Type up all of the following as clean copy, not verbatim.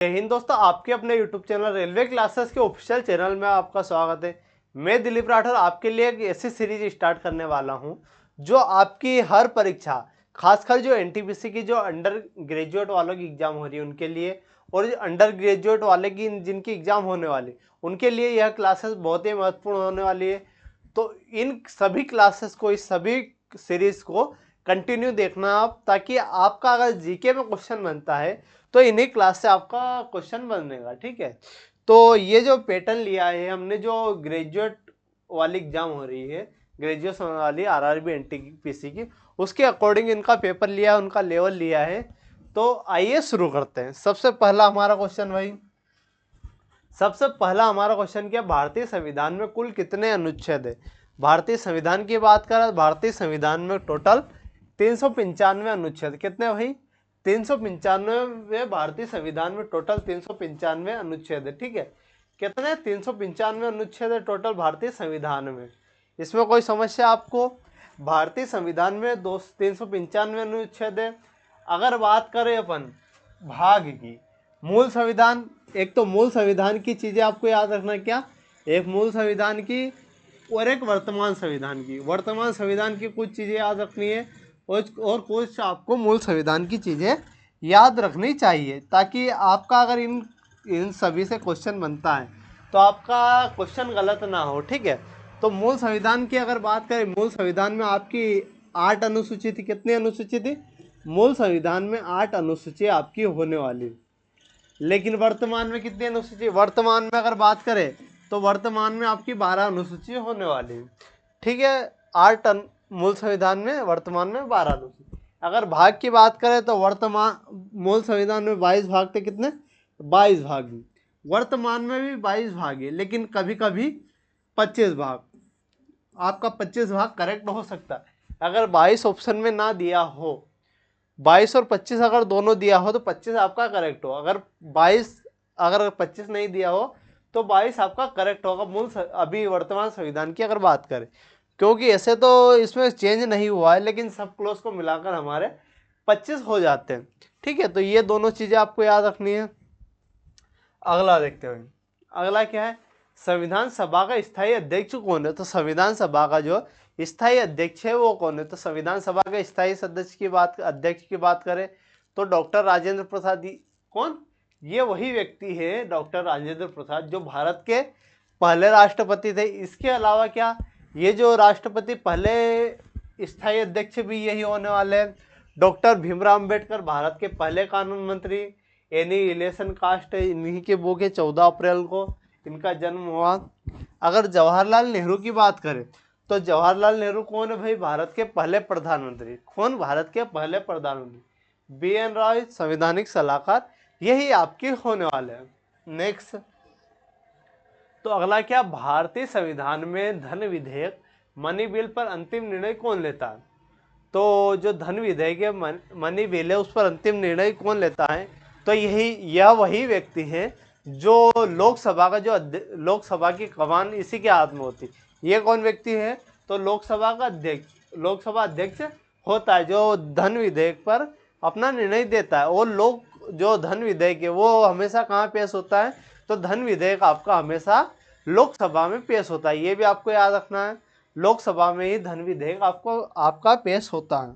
जय हिंद दोस्तों, आपके अपने YouTube चैनल रेलवे क्लासेस के ऑफिशियल चैनल में आपका स्वागत है। मैं दिलीप राठौर आपके लिए एक ऐसी सीरीज स्टार्ट करने वाला हूं जो आपकी हर परीक्षा, खासकर जो एनटीपीसी की जो अंडर ग्रेजुएट वालों की एग्जाम हो रही है उनके लिए, और जो अंडर ग्रेजुएट वाले की जिनकी एग्जाम होने वाली उनके लिए यह क्लासेस बहुत ही महत्वपूर्ण होने वाली है। तो इन सभी क्लासेस को, इस सभी सीरीज को कंटिन्यू देखना आप, ताकि आपका अगर जीके में क्वेश्चन बनता है तो इन्हीं क्लास से आपका क्वेश्चन बनेगा। ठीक है, तो ये जो पैटर्न लिया है हमने, जो ग्रेजुएट वाली एग्जाम हो रही है, ग्रेजुएशन वाली आरआरबी एनटीपीसी की, उसके अकॉर्डिंग इनका पेपर लिया है, उनका लेवल लिया है। तो आइए शुरू करते हैं। सबसे पहला हमारा क्वेश्चन क्या, भारतीय संविधान में कुल कितने अनुच्छेद है? भारतीय संविधान की बात करें, भारतीय संविधान में टोटल 395 अनुच्छेद। कितने भाई? 395। भारतीय संविधान में टोटल 395 अनुच्छेद है। ठीक है, कितने? 395 अनुच्छेद है टोटल भारतीय संविधान में। इसमें कोई समस्या आपको? भारतीय संविधान में 395 अनुच्छेद है। अगर बात करें अपन भाग की, मूल संविधान, एक तो मूल संविधान की चीजें आपको याद रखना, क्या? एक मूल संविधान की और एक वर्तमान संविधान की। वर्तमान संविधान की कुछ चीजें याद रखनी है और कुछ आपको मूल संविधान की चीजें याद रखनी चाहिए, ताकि आपका अगर इन सभी से क्वेश्चन बनता है तो आपका क्वेश्चन गलत ना हो। ठीक है, तो मूल संविधान की अगर बात करें, मूल संविधान में आपकी 8 अनुसूची थी। कितनी अनुसूची थी? मूल संविधान में 8 अनुसूची आपकी होने वाली। लेकिन वर्तमान में कितनी अनुसूची? वर्तमान में अगर बात करें तो वर्तमान में आपकी 12 अनुसूची होने वाली। ठीक है, 8 मूल संविधान में, वर्तमान में 12 अनुसूची। अगर भाग की बात करें तो वर्तमान मूल संविधान में 22 भाग थे। कितने? 22 भाग। वर्तमान में भी 22 भाग है, लेकिन कभी कभी 25 भाग। आपका 25 भाग करेक्ट हो सकता है अगर 22 ऑप्शन में ना दिया हो। 22 और 25 अगर दोनों दिया हो तो 25 आपका करेक्ट हो। अगर 25 नहीं दिया हो तो 22 आपका करेक्ट होगा मूल अभी वर्तमान संविधान की अगर बात करें, क्योंकि ऐसे तो इसमें चेंज नहीं हुआ है, लेकिन सब क्लोज को मिलाकर हमारे 25 हो जाते हैं। ठीक है, तो ये दोनों चीजें आपको याद रखनी है। अगला देखते हैं। अगला क्या है? संविधान सभा का स्थायी अध्यक्ष कौन है? तो संविधान सभा का जो स्थायी अध्यक्ष है वो कौन है? तो संविधान सभा के स्थायी अध्यक्ष की बात करें तो डॉक्टर राजेंद्र प्रसाद। कौन? ये वही व्यक्ति है, डॉक्टर राजेंद्र प्रसाद, जो भारत के पहले राष्ट्रपति थे। इसके अलावा क्या, ये जो राष्ट्रपति पहले स्थायी अध्यक्ष भी यही होने वाले हैं। डॉक्टर भीमराव अंबेडकर, भारत के पहले कानून मंत्री, एनी इलेक्शन कास्ट है, इन्हीं के वो के 14 अप्रैल को इनका जन्म हुआ। अगर जवाहरलाल नेहरू की बात करें तो जवाहरलाल नेहरू कौन है भाई? भारत के पहले प्रधानमंत्री। कौन? भारत के पहले प्रधानमंत्री। BN राय, संवैधानिक सलाहकार, यही आपके होने वाले हैं। नेक्स्ट, तो अगला क्या, भारतीय संविधान में धन विधेयक मनी बिल पर अंतिम निर्णय कौन लेता है? तो जो धन विधेयक है, मनी बिल है, उस पर अंतिम निर्णय कौन लेता है? तो यह वही व्यक्ति है जो लोकसभा का जो लोकसभा की कमान इसी के हाथ में होती। ये कौन व्यक्ति है? तो लोकसभा का अध्यक्ष, लोकसभा अध्यक्ष होता है, जो धन विधेयक पर अपना निर्णय देता है। और लोग जो धन विधेयक है वो हमेशा कहाँ पेश होता है? तो धन विधेयक आपका हमेशा लोकसभा में पेश होता है। ये भी आपको याद रखना है, लोकसभा में ही धन विधेयक आपका पेश होता है।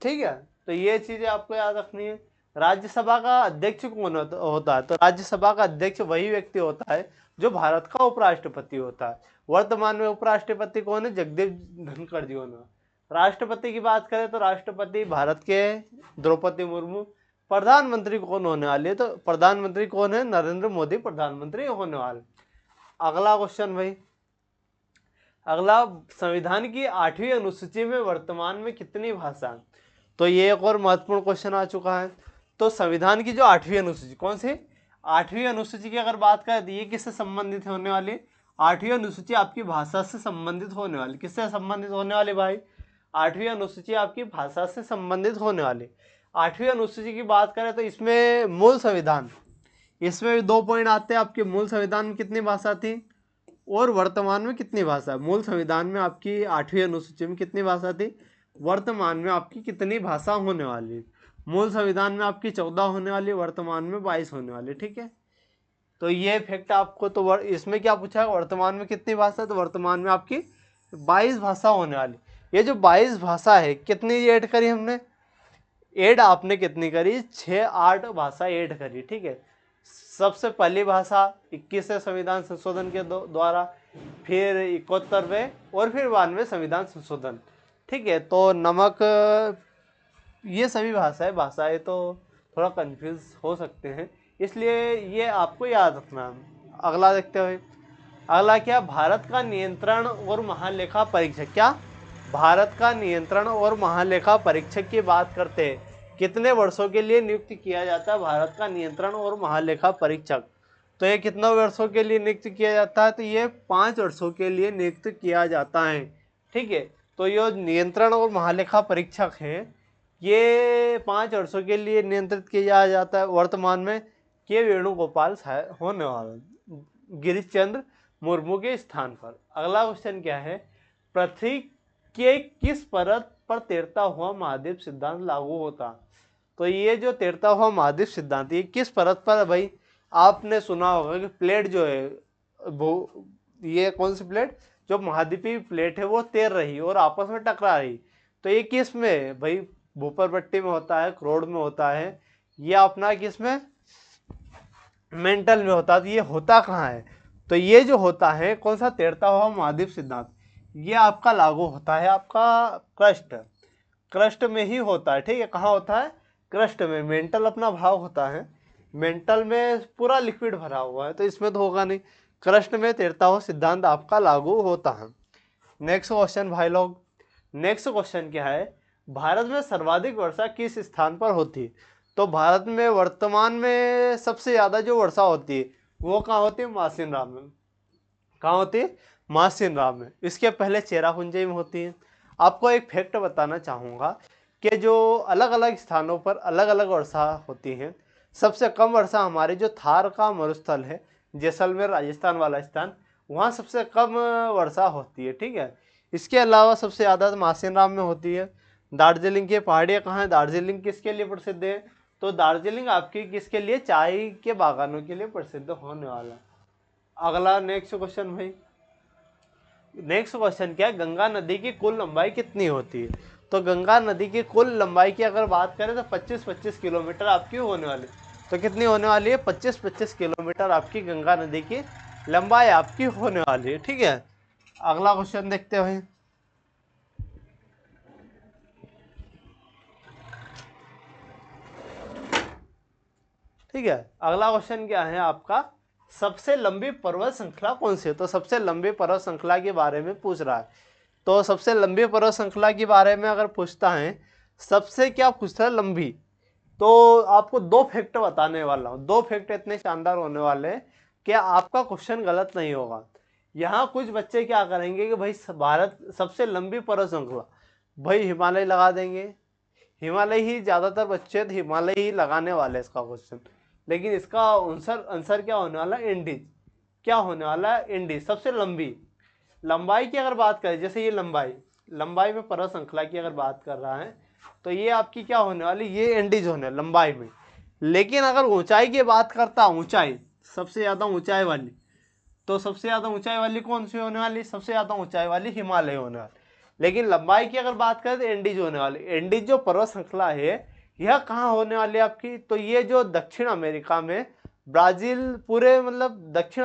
ठीक है, तो ये चीजें आपको याद रखनी है। राज्यसभा का अध्यक्ष कौन होता है? तो राज्यसभा का अध्यक्ष वही व्यक्ति होता है जो भारत का उपराष्ट्रपति होता है। वर्तमान में उपराष्ट्रपति कौन है? जगदीप धनखड़ जी होना। राष्ट्रपति की बात करें तो राष्ट्रपति भारत के द्रौपदी मुर्मू। प्रधानमंत्री कौन होने वाले है? तो प्रधानमंत्री कौन है? नरेंद्र मोदी प्रधानमंत्री होने वाले। अगला क्वेश्चन भाई, अगला, संविधान की 8वीं अनुसूची में वर्तमान में कितनी भाषा? तो ये एक और महत्वपूर्ण क्वेश्चन आ चुका है। तो संविधान की जो 8वीं अनुसूची, कौन सी 8वीं अनुसूची की अगर बात करें तो ये किससे संबंधित होने वाली? 8वीं अनुसूची आपकी भाषा से संबंधित होने वाली। किससे संबंधित होने वाली भाई? 8वीं अनुसूची आपकी भाषा से संबंधित होने वाली। 8वीं अनुसूची की बात करें तो इसमें मूल संविधान, इसमें भी 2 पॉइंट आते हैं आपके। मूल संविधान में कितनी भाषा थी और वर्तमान में कितनी भाषा? मूल संविधान में आपकी 8वीं अनुसूची में कितनी भाषा थी? वर्तमान में आपकी कितनी भाषा होने वाली? मूल संविधान में आपकी 14 होने वाली, वर्तमान में 22 होने वाली। ठीक है, तो ये फैक्ट आपको, तो इसमें क्या पूछा है, वर्तमान में कितनी भाषा, तो वर्तमान में आपकी 22 भाषा होने वाली। ये जो 22 भाषा है, कितनी ऐड करी हमने, ऐड आपने कितनी करी, 6-8 भाषा ऐड करी। ठीक है, सबसे पहली भाषा 21वें संविधान संशोधन के द्वारा, फिर 71वें और फिर 92वें संविधान संशोधन। ठीक है, तो नमक, ये सभी भाषाएं तो थोड़ा कंफ्यूज हो सकते हैं, इसलिए ये आपको याद रखना है। अगला देखते हुए, अगला क्या, भारत का नियंत्रण और महालेखा परीक्षक। क्या, भारत का नियंत्रण और महालेखा परीक्षक की बात करते हैं, कितने वर्षों के लिए नियुक्त किया जाता है भारत का नियंत्रण और महालेखा परीक्षक, तो ये कितने वर्षों के लिए नियुक्त किया जाता है, तो ये 5 वर्षों के लिए नियुक्त किया जाता है। ठीक है, तो ये नियंत्रण और महालेखा परीक्षक हैं, ये 5 वर्षों के लिए नियंत्रित किया जाता है। वर्तमान में के वेणुगोपाल होने वाला, गिरीश चंद्र मुर्मू के स्थान पर। अगला क्वेश्चन क्या है, पृथ्वी के किस परत पर तैरता हुआ महाद्वीप सिद्धांत लागू होता, तो ये जो तैरता हुआ महाद्वीप सिद्धांत, ये किस परत पर है भाई, आपने सुना होगा कि प्लेट जो है वो, ये कौन सी प्लेट, जो महाद्वीपीय प्लेट है वो तैर रही और आपस में टकरा रही, तो ये किस में है भाई, भूपरपट्टी में होता है, क्रोड में होता है, या अपना किस में, मेंटल में होता है। तो ये होता कहाँ है, तो ये जो होता है कौन सा, तैरता हुआ महाद्वीप सिद्धांत, ये आपका लागू होता है आपका क्रस्ट में ही होता है। ठीक है, कहाँ होता है, क्रस्ट में। मेंटल अपना भाग होता है, मेंटल में पूरा लिक्विड भरा हुआ है, तो इसमें तो होगा नहीं, क्रस्ट में तैरता हुआ सिद्धांत आपका लागू होता है। नेक्स्ट क्वेश्चन भाई लोग, नेक्स्ट क्वेश्चन क्या है, भारत में सर्वाधिक वर्षा किस स्थान पर होती है, तो भारत में वर्तमान में सबसे ज्यादा जो वर्षा होती है वो कहाँ होती है, मासिन राम में। कहाँ होती है, मासिन राम में। इसके पहले चेरापूंजी में होती है। आपको एक फैक्ट बताना चाहूँगा कि जो अलग अलग स्थानों पर अलग अलग वर्षा होती है, सबसे कम वर्षा हमारे जो थार का मरुस्थल है, जैसलमेर राजस्थान वाला स्थान, वहाँ सबसे कम वर्षा होती है। ठीक है, इसके अलावा सबसे ज़्यादा मासिन राम में होती है। दार्जिलिंग की पहाड़ियाँ कहाँ है, दार्जिलिंग किसके लिए प्रसिद्ध है, तो दार्जिलिंग आपकी किसके लिए, चाय के बागानों के लिए प्रसिद्ध होने वाला। अगला नेक्स्ट क्वेश्चन भाई, नेक्स्ट क्वेश्चन क्या है, गंगा नदी की कुल लंबाई कितनी होती है, तो गंगा नदी की कुल लंबाई की अगर बात करें तो 25-25 किलोमीटर आपकी होने वाली, तो कितनी होने वाली है, 25-25 किलोमीटर आपकी गंगा नदी की लंबाई आपकी होने वाली है। ठीक है, अगला क्वेश्चन देखते हैं। ठीक है, अगला क्वेश्चन क्या है आपका, सबसे लंबी पर्वत श्रृंखला कौन सी है, तो सबसे लंबी पर्वत श्रृंखला के बारे में पूछ रहा है। तो सबसे लंबी पर्वत श्रृंखला के बारे में अगर पूछता है, सबसे क्या पूछता है, लंबी, तो आपको 2 फैक्ट बताने वाला हूँ। 2 फैक्ट इतने शानदार होने वाले हैं कि आपका क्वेश्चन गलत नहीं होगा। यहाँ कुछ बच्चे क्या करेंगे कि भाई भारत सबसे लंबी पर्वत श्रृंखला, भाई हिमालय लगा देंगे। हिमालय ही, ज़्यादातर बच्चे तो हिमालय ही लगाने वाले हैं इसका क्वेश्चन, लेकिन इसका आंसर क्या होने वाला है, इंडीज। क्या होने वाला है, इंडीज। सबसे लंबी लंबाई की अगर बात करें, जैसे ये लंबाई में पर्वत श्रृंखला की अगर बात कर रहा है, तो ये आपकी क्या होने वाली, ये इंडीज होने लंबाई में। लेकिन अगर ऊंचाई की बात करता, ऊंचाई सबसे ज़्यादा ऊंचाई वाली, तो सबसे ज़्यादा ऊंचाई वाली कौन सी होने वाली, सबसे ज़्यादा ऊंचाई वाली हिमालय होने वाली। लेकिन लंबाई की अगर बात करें तो इंडीज होने वाली। इंडीज जो पर्वत श्रृंखला है, यह कहाँ होने वाली है आपकी, तो ये जो दक्षिण अमेरिका में, ब्राजील, पूरे मतलब दक्षिण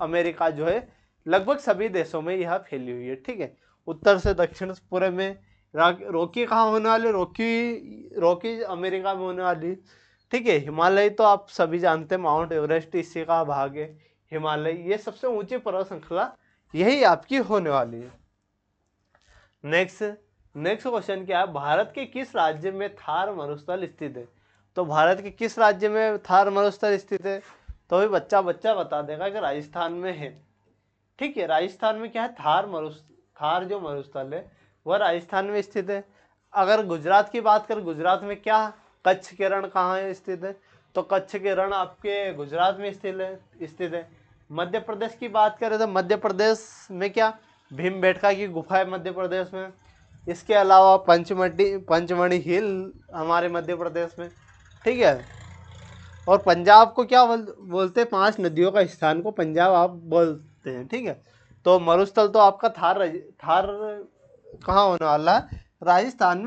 अमेरिका जो है, लगभग सभी देशों में यह फैली हुई है। ठीक है, उत्तर से दक्षिण पूरे में। रॉकी कहाँ होने वाली, रॉकी अमेरिका में होने वाली। ठीक है, हिमालय तो आप सभी जानते हैं, माउंट एवरेस्ट इसी का भाग है हिमालय। ये सबसे ऊंची पर्वत श्रृंखला यही आपकी होने वाली है। नेक्स्ट क्वेश्चन क्या है, भारत के किस राज्य में थार मरुस्थल स्थित है, तो भारत के किस राज्य में थार मरुस्थल स्थित है, तो भी बच्चा बता देगा कि राजस्थान में है। ठीक है, राजस्थान में क्या है, थार जो मरुस्थल है वह राजस्थान में स्थित है। अगर गुजरात की बात करें, गुजरात में क्या, कच्छ के रण कहाँ है स्थित है, तो कच्छ के रण आपके गुजरात में स्थित है। मध्य प्रदेश की बात करें तो मध्य प्रदेश में क्या, भीमबेटका की गुफा है मध्य प्रदेश में। इसके अलावा पंचमढ़ी हिल हमारे मध्य प्रदेश में, ठीक है। और पंजाब को क्या बोलते हैं, 5 नदियों का स्थान को पंजाब आप बोलते हैं, ठीक है। तो मरुस्थल तो आपका थार कहाँ होने वाला है, राजस्थान में